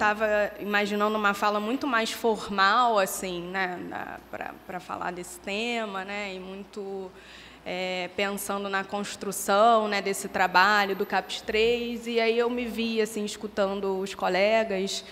estava imaginando uma fala muito mais formal, assim, né, para falar desse tema, né, e muito pensando na construção, né, desse trabalho do CAPES 3, e aí eu me vi assim, escutando os colegas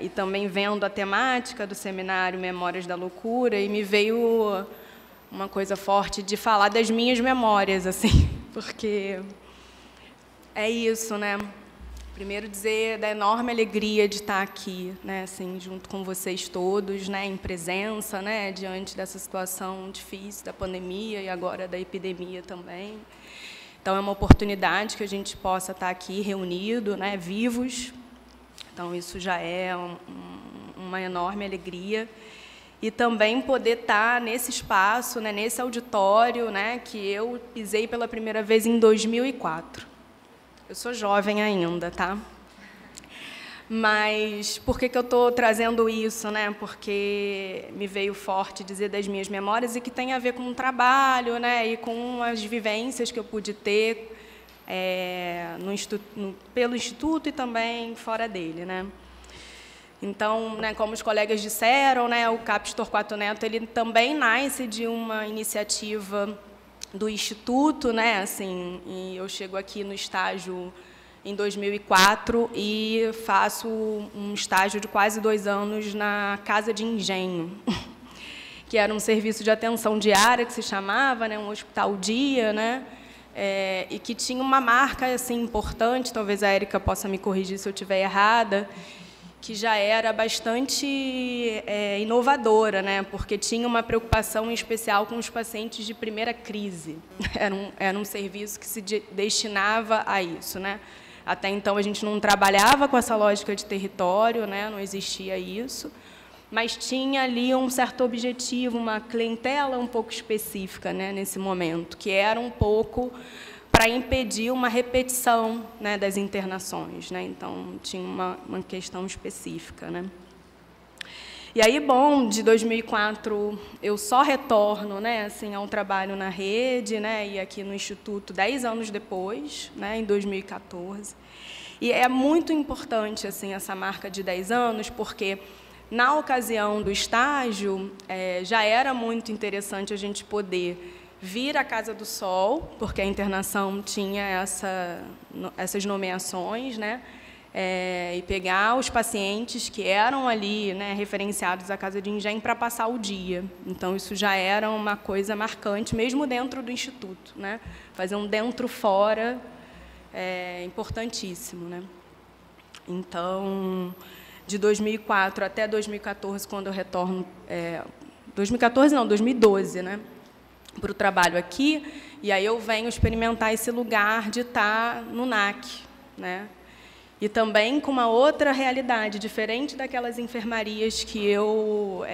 e também vendo a temática do seminário Memórias da Loucura, e me veio uma coisa forte de falar das minhas memórias, assim, porque é isso, né? Primeiro dizer da enorme alegria de estar aqui, né, assim, junto com vocês todos, né, em presença, né, diante dessa situação difícil da pandemia e agora da epidemia também. Então, é uma oportunidade que a gente possa estar aqui reunido, né, vivos. Então, isso já é uma enorme alegria. E também poder estar nesse espaço, né, nesse auditório, né, que eu pisei pela primeira vez em 2004. Eu sou jovem ainda, tá? Mas por que eu estou trazendo isso, né? Porque me veio forte dizer das minhas memórias e que tem a ver com o trabalho, né? E com as vivências que eu pude ter pelo Instituto e também fora dele, né? Então, né, como os colegas disseram, né, o CAPES Torquato Neto ele também nasce de uma iniciativa do Instituto, né, assim, e eu chego aqui no estágio em 2004 e faço um estágio de quase 2 anos na Casa de Engenho, que era um serviço de atenção diária, que se chamava, né, um hospital-dia, né, e que tinha uma marca assim, importante, talvez a Érica possa me corrigir se eu estiver errada, que já era bastante inovadora, né? Porque tinha uma preocupação especial com os pacientes de primeira crise. Era um serviço que se destinava a isso, né? Até então, a gente não trabalhava com essa lógica de território, né? Não existia isso, mas tinha ali um certo objetivo, uma clientela um pouco específica, né? Nesse momento, que era um pouco para impedir uma repetição, né, das internações, né? Então, tinha uma questão específica, né? E aí, bom, de 2004, eu só retorno, né, assim, ao trabalho na rede, né, e aqui no Instituto 10 anos depois, né, em 2014. E é muito importante, assim, essa marca de 10 anos, porque, na ocasião do estágio, já era muito interessante a gente poder vir à Casa do Sol, porque a internação tinha essas nomeações, né? E pegar os pacientes que eram ali, né, referenciados à Casa de Engenho para passar o dia. Então, isso já era uma coisa marcante, mesmo dentro do Instituto, né? Fazer um dentro-fora importantíssimo, né? Então, de 2004 até 2014, quando eu retorno... 2014 não, 2012, né? Para o trabalho aqui, e aí eu venho experimentar esse lugar de estar no NAC, né? E também com uma outra realidade, diferente daquelas enfermarias que eu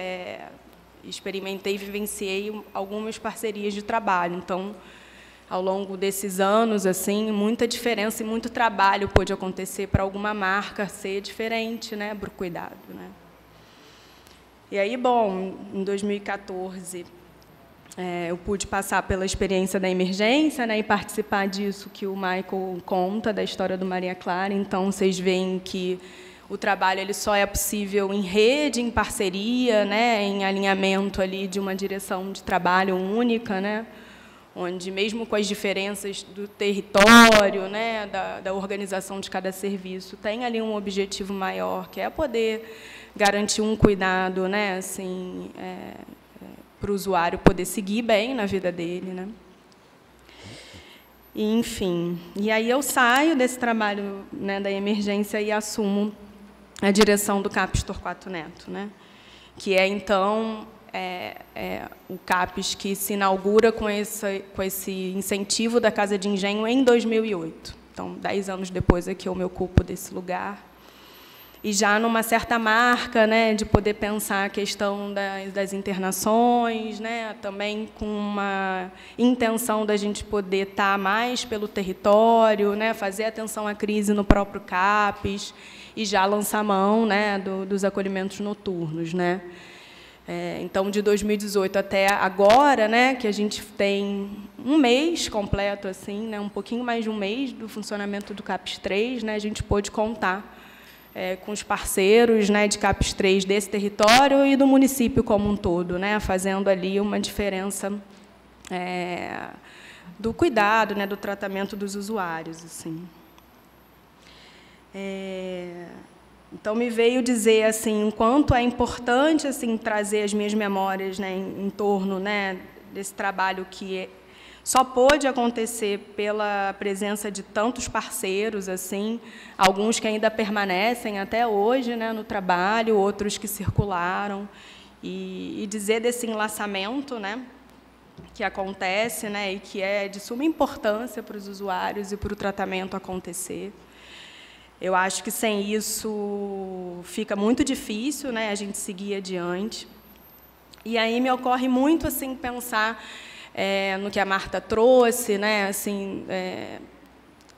experimentei e vivenciei algumas parcerias de trabalho. Então, ao longo desses anos, assim, muita diferença e muito trabalho pôde acontecer para alguma marca ser diferente, né, para o cuidado, né? E aí, bom, em 2014... eu pude passar pela experiência da emergência, né, e participar disso que o Michael conta, da história do Maria Clara. Então, vocês veem que o trabalho ele só é possível em rede, em parceria, né, em alinhamento ali de uma direção de trabalho única, né, onde, mesmo com as diferenças do território, né, da organização de cada serviço, tem ali um objetivo maior, que é poder garantir um cuidado, né, assim, para o usuário poder seguir bem na vida dele, né? E, enfim, e aí eu saio desse trabalho, né, da emergência e assumo a direção do CAPES Torquato Neto, né? Que é, então, o CAPES que se inaugura com esse incentivo da Casa de Engenho em 2008. Então, 10 anos depois é que eu me ocupo desse lugar. E já numa certa marca, né, de poder pensar a questão das internações, né, também com uma intenção da gente poder estar mais pelo território, né, fazer atenção à crise no próprio CAPES e já lançar mão, né, dos acolhimentos noturnos, né. Então, de 2018 até agora, né, que a gente tem um mês completo, assim, né, um pouquinho mais de um mês do funcionamento do CAPES 3, né, a gente pôde contar com os parceiros, né, de CAPES 3 desse território e do município como um todo, né, fazendo ali uma diferença do cuidado, né, do tratamento dos usuários, assim. Então, me veio dizer assim, o quanto é importante assim, trazer as minhas memórias, né, em torno, né, desse trabalho que só pôde acontecer pela presença de tantos parceiros, assim, alguns que ainda permanecem até hoje, né, no trabalho, outros que circularam, e dizer desse enlaçamento, né, que acontece, né, e que é de suma importância para os usuários e para o tratamento acontecer. Eu acho que sem isso fica muito difícil, né, a gente seguir adiante. E aí me ocorre muito assim pensar no que a Marta trouxe, né, assim,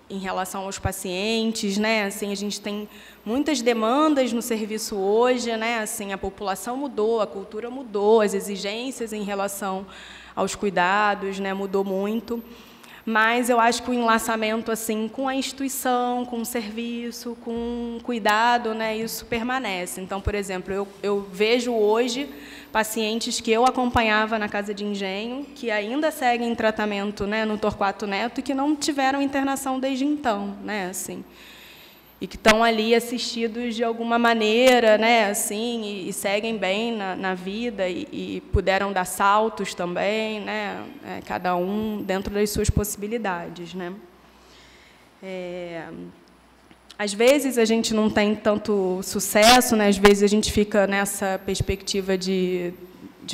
em relação aos pacientes, né, assim, a gente tem muitas demandas no serviço hoje, né, assim, a população mudou, a cultura mudou, as exigências em relação aos cuidados, né, mudou muito. Mas eu acho que o enlaçamento assim, com a instituição, com o serviço, com o cuidado, né, isso permanece. Então, por exemplo, eu vejo hoje pacientes que eu acompanhava na Casa de Engenho, que ainda seguem tratamento, né, no Torquato Neto e que não tiveram internação desde então, né, assim, e que estão ali assistidos de alguma maneira, né, assim, e seguem bem na vida e puderam dar saltos também, né, cada um dentro das suas possibilidades, né. Às vezes a gente não tem tanto sucesso, né, às vezes a gente fica nessa perspectiva de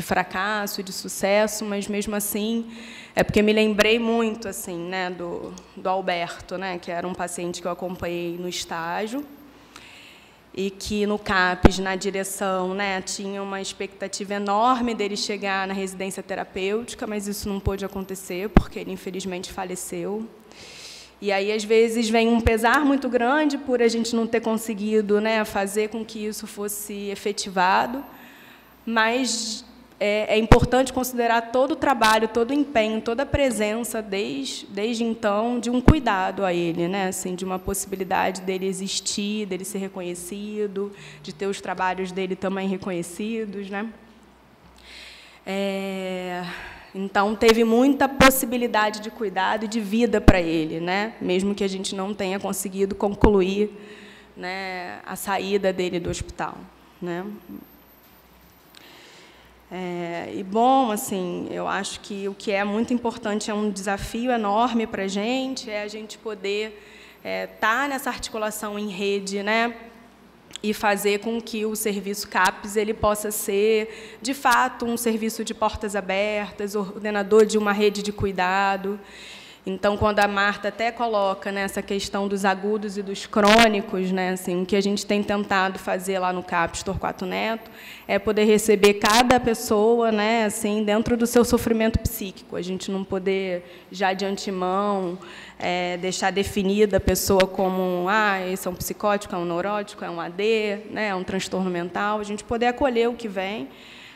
fracasso, de sucesso, mas mesmo assim é porque me lembrei muito assim, né, do Alberto, né, que era um paciente que eu acompanhei no estágio e que no CAPES, na direção, né, tinha uma expectativa enorme dele chegar na residência terapêutica, mas isso não pôde acontecer porque ele infelizmente faleceu. E aí às vezes vem um pesar muito grande por a gente não ter conseguido, né, fazer com que isso fosse efetivado, mas é importante considerar todo o trabalho, todo o empenho, toda a presença, desde então, de um cuidado a ele, né? Assim, de uma possibilidade dele existir, dele ser reconhecido, de ter os trabalhos dele também reconhecidos, né? Então, teve muita possibilidade de cuidado e de vida para ele, né? Mesmo que a gente não tenha conseguido concluir, né, a saída dele do hospital, né? E, bom, assim, eu acho que o que é muito importante, é um desafio enorme para a gente poder estar nessa articulação em rede, né, e fazer com que o serviço CAPES ele possa ser, de fato, um serviço de portas abertas, ordenador de uma rede de cuidado. Então, quando a Marta até coloca, né, essa questão dos agudos e dos crônicos, né, assim, o que a gente tem tentado fazer lá no CAPES Torquato Neto é poder receber cada pessoa, né, assim, dentro do seu sofrimento psíquico. A gente não poder, já de antemão, deixar definida a pessoa como esse é um psicótico, é um neurótico, é um AD, né, é um transtorno mental. A gente poder acolher o que vem,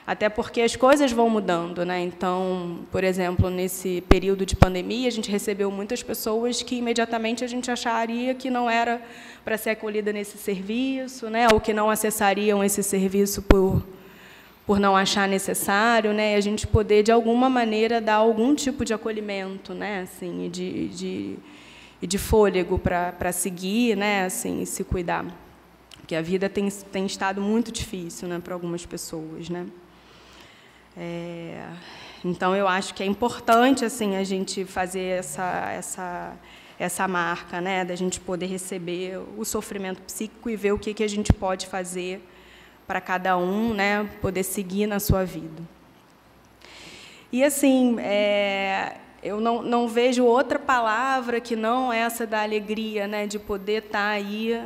até porque as coisas vão mudando, né? Então, por exemplo, nesse período de pandemia, a gente recebeu muitas pessoas que imediatamente a gente acharia que não era para ser acolhida nesse serviço, né? Ou que não acessariam esse serviço por não achar necessário, né? E a gente poder, de alguma maneira, dar algum tipo de acolhimento, né? Assim, e de fôlego para seguir, né? Assim, e se cuidar. Porque a vida tem estado muito difícil, né, para algumas pessoas, né? Então, eu acho que é importante assim, a gente fazer essa marca, né, da gente poder receber o sofrimento psíquico e ver o que a gente pode fazer para cada um, né, poder seguir na sua vida. E, assim, eu não vejo outra palavra que não essa da alegria, né, de poder estar aí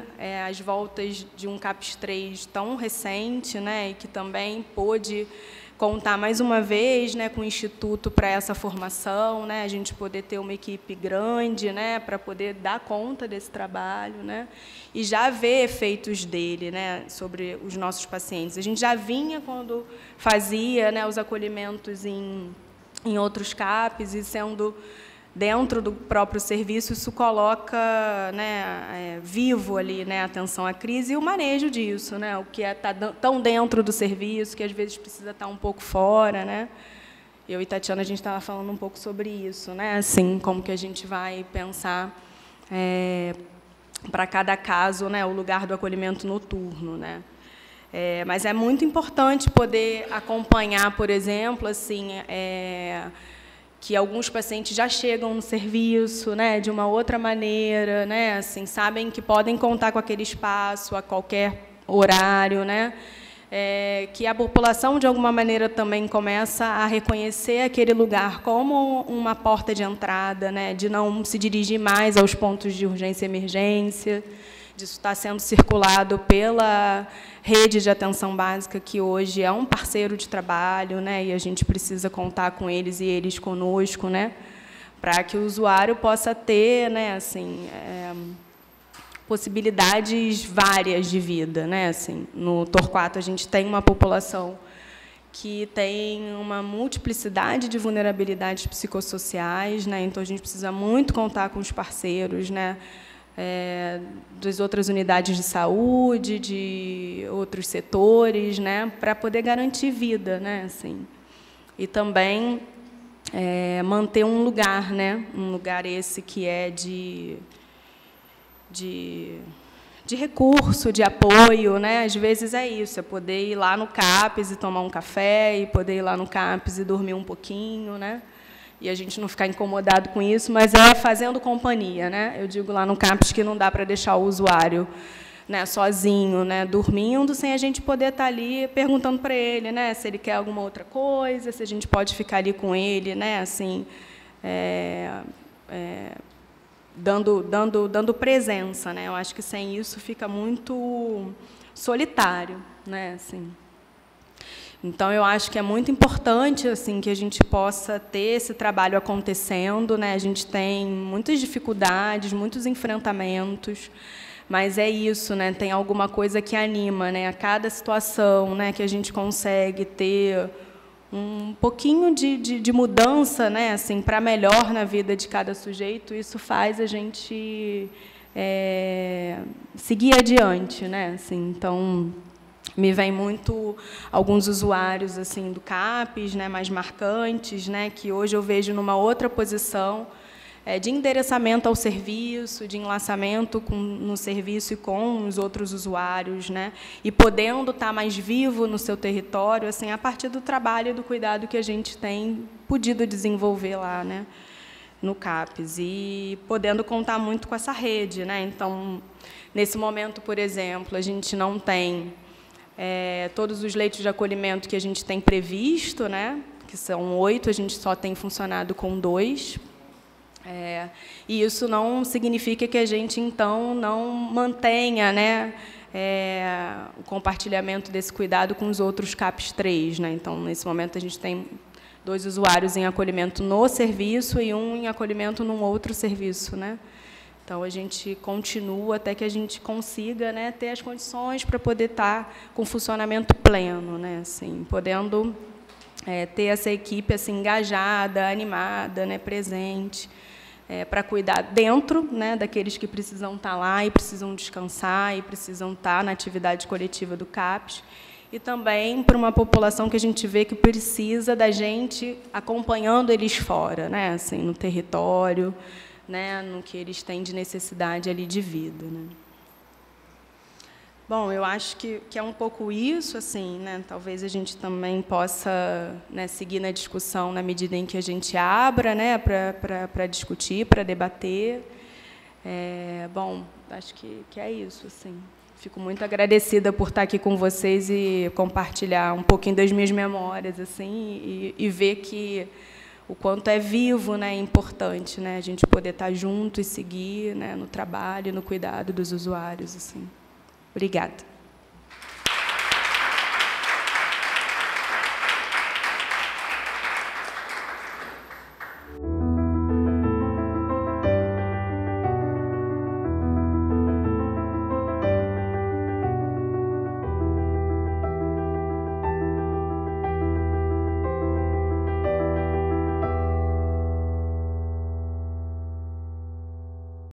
às voltas de um CAPES 3 tão recente, né, e que também pôde contar mais uma vez, né, com o Instituto para essa formação, né, a gente poder ter uma equipe grande, né, para poder dar conta desse trabalho, né, e já ver efeitos dele, né, sobre os nossos pacientes. A gente já vinha quando fazia, né, os acolhimentos em outros CAPES e sendo dentro do próprio serviço, isso coloca, né, vivo ali, né, a atenção à crise e o manejo disso, né, o que está tão dentro do serviço, que às vezes precisa estar um pouco fora, né. Eu e Tatiana, a gente estava falando um pouco sobre isso, né, assim, como que a gente vai pensar para cada caso, né, o lugar do acolhimento noturno, né. Mas é muito importante poder acompanhar, por exemplo, assim, que alguns pacientes já chegam no serviço, né, de uma outra maneira, né, assim, sabem que podem contar com aquele espaço a qualquer horário, né, que a população, de alguma maneira, também começa a reconhecer aquele lugar como uma porta de entrada, né, de não se dirigir mais aos pontos de urgência e emergência, disso está sendo circulado pela rede de atenção básica, que hoje é um parceiro de trabalho, né, e a gente precisa contar com eles e eles conosco, né, para que o usuário possa ter, né, assim, possibilidades várias de vida, né, assim. No Torquato a gente tem uma população que tem uma multiplicidade de vulnerabilidades psicossociais, né, então a gente precisa muito contar com os parceiros, né, das outras unidades de saúde, de outros setores, né, para poder garantir vida, né, assim. E também manter um lugar, né, um lugar esse que é de recurso, de apoio, né, às vezes é isso, é poder ir lá no CAPES e tomar um café, e poder ir lá no CAPES e dormir um pouquinho, né, e a gente não ficar incomodado com isso, mas é fazendo companhia, né? Eu digo lá no CAPES que não dá para deixar o usuário, né, sozinho, né, dormindo, sem a gente poder estar ali perguntando para ele, né, se ele quer alguma outra coisa, se a gente pode ficar ali com ele, né, assim, dando presença, né? Eu acho que sem isso fica muito solitário, né, assim. Então, eu acho que é muito importante, assim, que a gente possa ter esse trabalho acontecendo, né? A gente tem muitas dificuldades, muitos enfrentamentos, mas é isso, né? Tem alguma coisa que anima, né? A cada situação, né, que a gente consegue ter um pouquinho de mudança, né, assim, para melhor na vida de cada sujeito, isso faz a gente seguir adiante, né? Assim, então, me vem muito alguns usuários assim do CAPES, né, mais marcantes, né, que hoje eu vejo numa outra posição de endereçamento ao serviço, de enlaçamento no serviço e com os outros usuários, né, e podendo estar mais vivo no seu território, assim, a partir do trabalho e do cuidado que a gente tem podido desenvolver lá, né, no CAPES, e podendo contar muito com essa rede, né. Então, nesse momento, por exemplo, a gente não tem todos os leitos de acolhimento que a gente tem previsto, né, que são 8, a gente só tem funcionado com 2. E isso não significa que a gente, então, não mantenha, né, o compartilhamento desse cuidado com os outros CAPES 3. Né? Então, nesse momento, a gente tem 2 usuários em acolhimento no serviço e 1 em acolhimento num outro serviço, né? Então, a gente continua até que a gente consiga, né, ter as condições para poder estar com funcionamento pleno, né, assim, podendo ter essa equipe assim, engajada, animada, né, presente, para cuidar dentro, né, daqueles que precisam estar lá e precisam descansar e precisam estar na atividade coletiva do CAPES, e também para uma população que a gente vê que precisa da gente acompanhando eles fora, né, assim, no território, né, no que eles têm de necessidade ali de vida, né. Bom, eu acho que é um pouco isso, assim, né, talvez a gente também possa, né, seguir na discussão na medida em que a gente abra, né, para discutir, para debater. Bom, acho que é isso, assim. Fico muito agradecida por estar aqui com vocês e compartilhar um pouquinho das minhas memórias, assim, e ver que o quanto é vivo, né, importante, né, a gente poder estar junto e seguir, né, no trabalho, no cuidado dos usuários, assim. Obrigada.